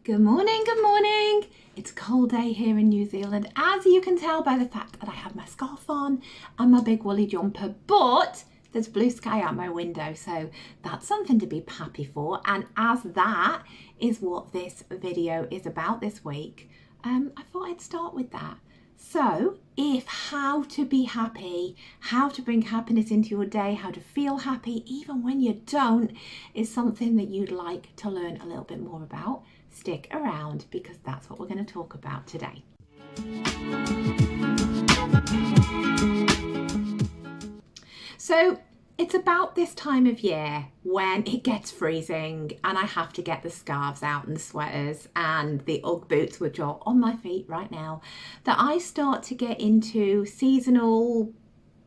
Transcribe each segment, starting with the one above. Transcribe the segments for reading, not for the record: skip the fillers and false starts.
Good morning, good morning. It's a cold day here in New Zealand, as you can tell by the fact that I have my scarf on and my big woolly jumper, but there's blue sky out my window, so that's something to be happy for. And as that is what this video is about this week, I thought I'd start with that. So if how to be happy, how to bring happiness into your day, how to feel happy even when you don't, is something that you'd like to learn a little bit more about, stick around because that's what we're going to talk about today. So it's about this time of year when it gets freezing and I have to get the scarves out and the sweaters and the Ugg boots, which are on my feet right now, that I start to get into seasonal,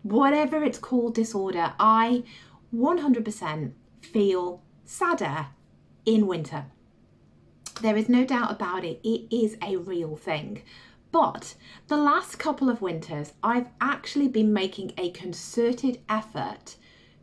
whatever it's called, disorder. I 100% feel sadder in winter. There is no doubt about it. It is a real thing. But the last couple of winters, I've actually been making a concerted effort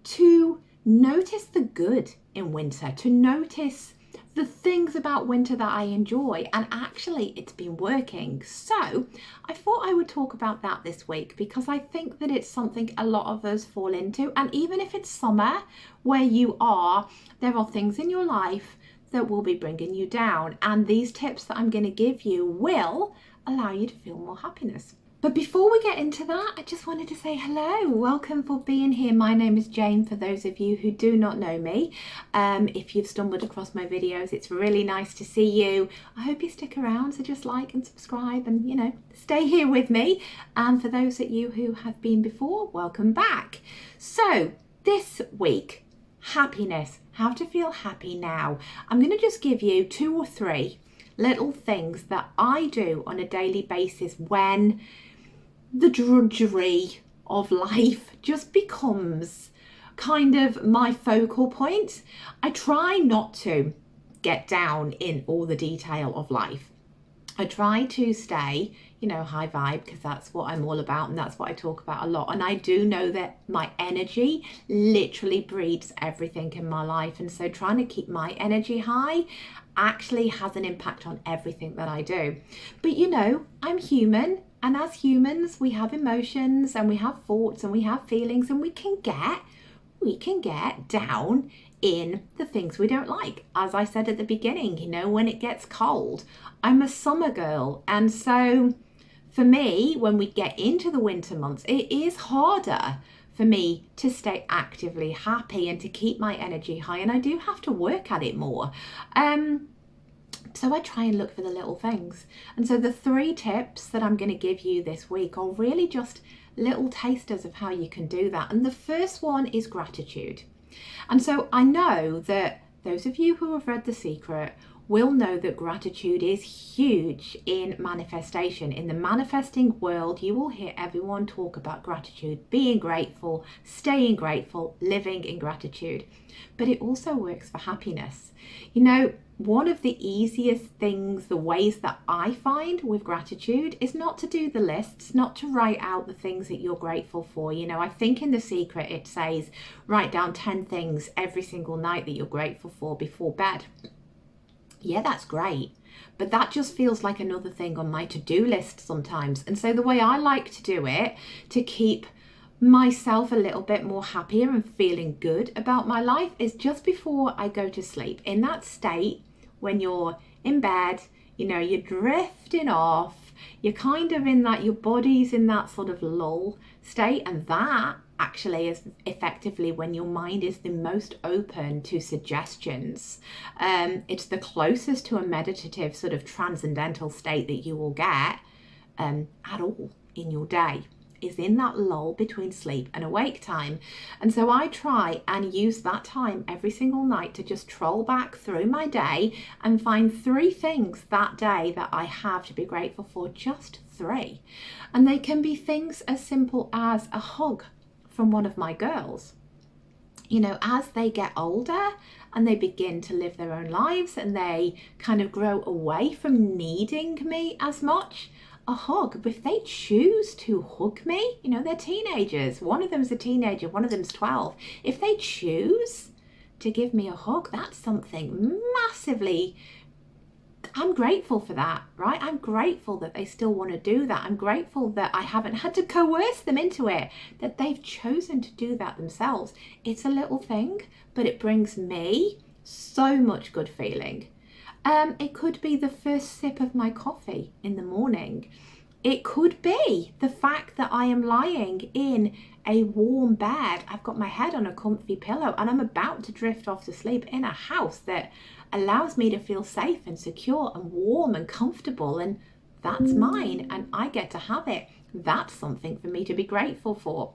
to notice the good in winter, to notice the things about winter that I enjoy, and actually it's been working. So I thought I would talk about that this week because I think that it's something a lot of us fall into. And even if it's summer where you are, there are things in your life that will be bringing you down, and these tips that I'm going to give you will allow you to feel more happiness. But before we get into that, I just wanted to say hello. Welcome for being here. My name is Jane, for those of you who do not know me. If you've stumbled across my videos, it's really nice to see you. I hope you stick around, so just like and subscribe and, stay here with me. And for those of you who have been before, welcome back. So this week, happiness, how to feel happy now. I'm going to just give you 2 or 3 little things that I do on a daily basis when the drudgery of life just becomes kind of my focal point. I try not to get down in all the detail of life. I try to stay, high vibe, because that's what I'm all about and that's what I talk about a lot. And I do know that my energy literally breeds everything in my life. And so trying to keep my energy high actually has an impact on everything that I do. But I'm human. And as humans, we have emotions and we have thoughts and we have feelings, and we can get down in the things we don't like. As I said at the beginning, when it gets cold, I'm a summer girl. And so for me, when we get into the winter months, it is harder for me to stay actively happy and to keep my energy high. And I do have to work at it more. So I try and look for the little things. And so the 3 tips that I'm going to give you this week are really just little tasters of how you can do that. And the first one is gratitude. And so I know that those of you who have read The Secret will know that gratitude is huge in manifestation. In the manifesting world, you will hear everyone talk about gratitude, being grateful, staying grateful, living in gratitude. But it also works for happiness. One of the easiest things, the ways that I find with gratitude, is not to do the lists, not to write out the things that you're grateful for. I think in The Secret it says write down 10 things every single night that you're grateful for before bed. Yeah, that's great. But that just feels like another thing on my to-do list sometimes. And so the way I like to do it to keep myself a little bit more happier and feeling good about my life is just before I go to sleep. In that state, when you're in bed, you're drifting off, you're kind of in that, your body's in that sort of lull state. And that actually is effectively when your mind is the most open to suggestions. It's the closest to a meditative sort of transcendental state that you will get at all in your day, is in that lull between sleep and awake time. And so I try and use that time every single night to just troll back through my day and find 3 things that day that I have to be grateful for, just 3. And they can be things as simple as a hug from one of my girls. As they get older and they begin to live their own lives and they kind of grow away from needing me as much, a hug, if they choose to hug me, they're teenagers. One of them's a teenager, one of them's 12. If they choose to give me a hug, that's something massively I'm grateful for that, right? I'm grateful that they still want to do that. I'm grateful that I haven't had to coerce them into it, that they've chosen to do that themselves. It's a little thing, but it brings me so much good feeling. It could be the first sip of my coffee in the morning. It could be the fact that I am lying in a warm bed. I've got my head on a comfy pillow and I'm about to drift off to sleep in a house that allows me to feel safe and secure and warm and comfortable, and that's mine and I get to have it. That's something for me to be grateful for.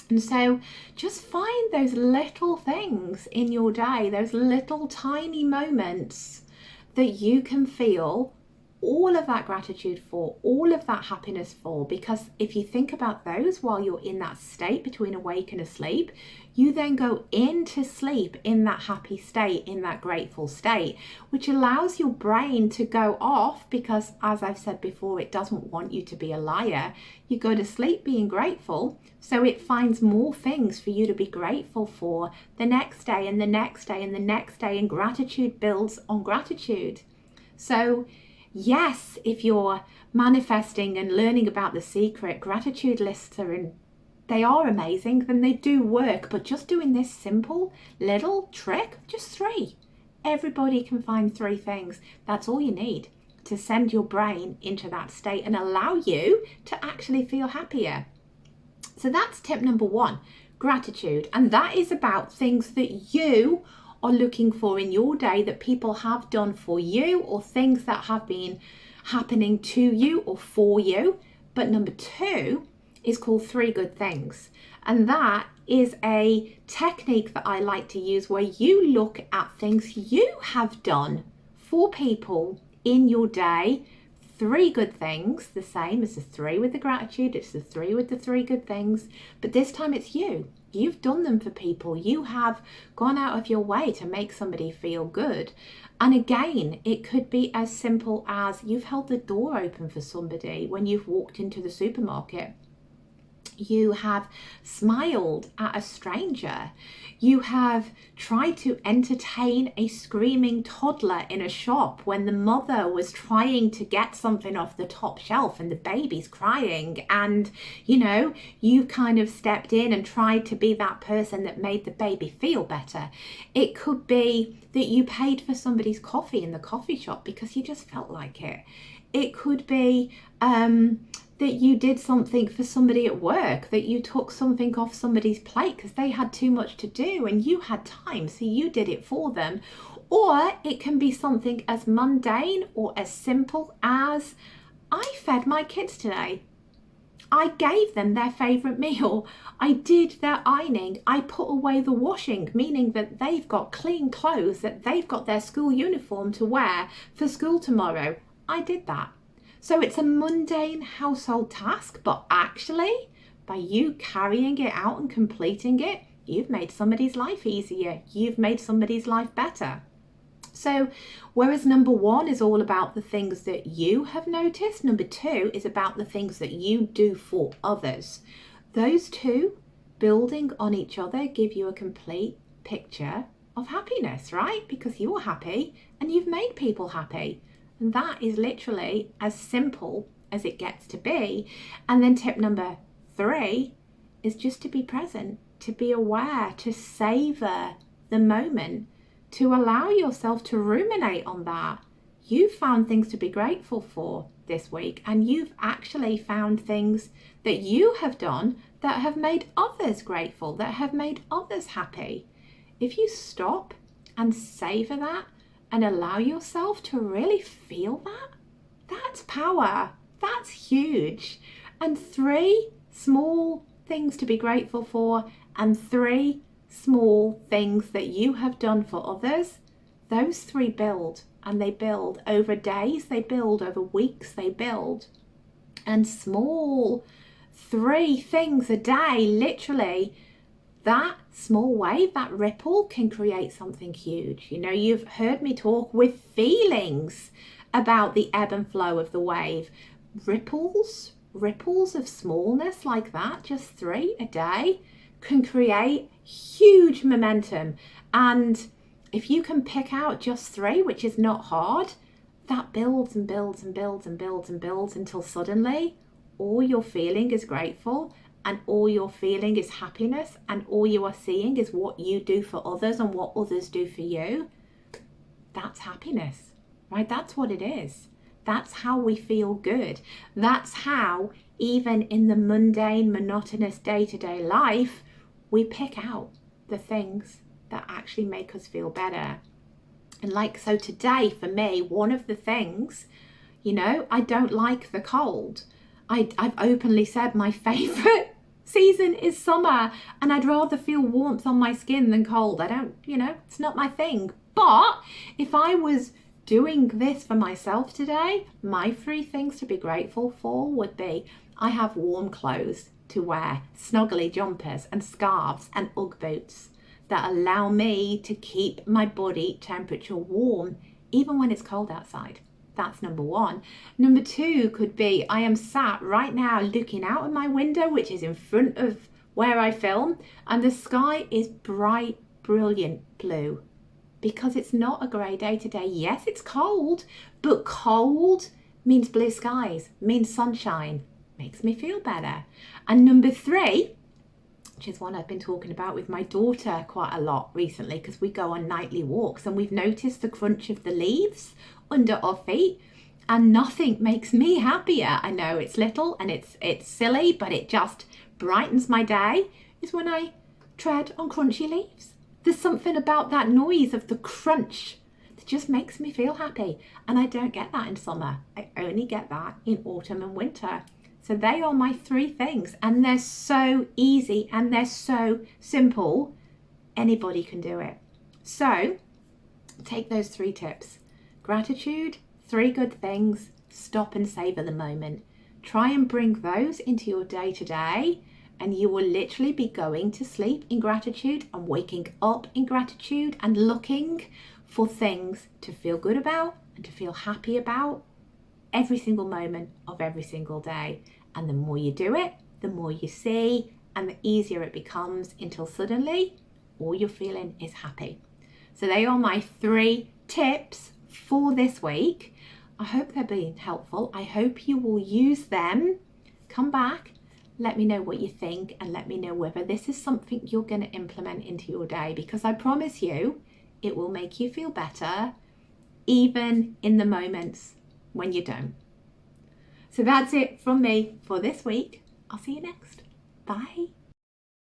And so just find those little things in your day, those little tiny moments that you can feel all of that gratitude for, all of that happiness for, because if you think about those while you're in that state between awake and asleep, you then go into sleep in that happy state, in that grateful state, which allows your brain to go off because, as I've said before, it doesn't want you to be a liar. You go to sleep being grateful, so it finds more things for you to be grateful for the next day and the next day and the next day, and gratitude builds on gratitude. So yes, if you're manifesting and learning about the secret, gratitude lists they are amazing, then they do work, but just doing this simple little trick, just 3. Everybody can find 3 things. That's all you need to send your brain into that state and allow you to actually feel happier. So that's tip number 1, gratitude. And that is about things that you are looking for in your day that people have done for you, or things that have been happening to you or for you. But number 2 is called 3 good things. And that is a technique that I like to use where you look at things you have done for people in your day. 3 good things, the same as the 3 with the gratitude, it's the 3 with the 3 good things, but this time it's you. You've done them for people. You have gone out of your way to make somebody feel good. And again, it could be as simple as you've held the door open for somebody when you've walked into the supermarket. You have smiled at a stranger. You have tried to entertain a screaming toddler in a shop when the mother was trying to get something off the top shelf and the baby's crying, and you kind of stepped in and tried to be that person that made the baby feel better. It could be that you paid for somebody's coffee in the coffee shop because you just felt like it. It could be that you did something for somebody at work, that you took something off somebody's plate because they had too much to do and you had time, so you did it for them. Or it can be something as mundane or as simple as, I fed my kids today. I gave them their favourite meal. I did their ironing. I put away the washing, meaning that they've got clean clothes, that they've got their school uniform to wear for school tomorrow. I did that. So it's a mundane household task, but actually, by you carrying it out and completing it, you've made somebody's life easier. You've made somebody's life better. So whereas number 1 is all about the things that you have noticed, number 2 is about the things that you do for others. Those 2 building on each other give you a complete picture of happiness, right? Because you're happy and you've made people happy. And that is literally as simple as it gets to be. And then tip number 3 is just to be present, to be aware, to savor the moment, to allow yourself to ruminate on that. You've found things to be grateful for this week, and you've actually found things that you have done that have made others grateful, that have made others happy. If you stop and savor that, and allow yourself to really feel that, that's power. That's huge. And 3 small things to be grateful for, and 3 small things that you have done for others, those 3 build, and they build over days, they build over weeks, they build. And small 3 things a day, literally, that small wave, that ripple can create something huge. You've heard me talk with feelings about the ebb and flow of the wave. Ripples of smallness like that, just 3 a day, can create huge momentum. And if you can pick out just 3, which is not hard, that builds and builds and builds and builds and builds until suddenly all you're feeling is grateful, and all you're feeling is happiness, and all you are seeing is what you do for others and what others do for you. That's happiness, right? That's what it is. That's how we feel good. That's how, even in the mundane, monotonous day-to-day life, we pick out the things that actually make us feel better. And so today for me, one of the things, I don't like the cold. I've openly said my favourite season is summer, and I'd rather feel warmth on my skin than cold. I don't, it's not my thing. But if I was doing this for myself today, my 3 things to be grateful for would be I have warm clothes to wear, snuggly jumpers and scarves and Ugg boots that allow me to keep my body temperature warm even when it's cold outside. That's number 1. Number 2 could be I am sat right now looking out of my window, which is in front of where I film, and the sky is bright, brilliant blue, because it's not a grey day today. Yes, it's cold, but cold means blue skies, means sunshine, makes me feel better. And number 3, which is one I've been talking about with my daughter quite a lot recently, because we go on nightly walks and we've noticed the crunch of the leaves under our feet, and nothing makes me happier. I know it's little and it's silly, but it just brightens my day, is when I tread on crunchy leaves. There's something about that noise of the crunch that just makes me feel happy, and I don't get that in summer. I only get that in autumn and winter. So they are my 3 things, and they're so easy and they're so simple. Anybody can do it. So take those 3 tips. Gratitude, 3 good things, stop and savor the moment. Try and bring those into your day to day, and you will literally be going to sleep in gratitude and waking up in gratitude and looking for things to feel good about and to feel happy about every single moment of every single day. And the more you do it, the more you see, and the easier it becomes, until suddenly all you're feeling is happy. So they are my 3 tips for this week. I hope they're being helpful. I hope you will use them. Come back, let me know what you think, and let me know whether this is something you're going to implement into your day, because I promise you it will make you feel better, even in the moments when you don't. So that's it from me for this week. I'll see you next. Bye.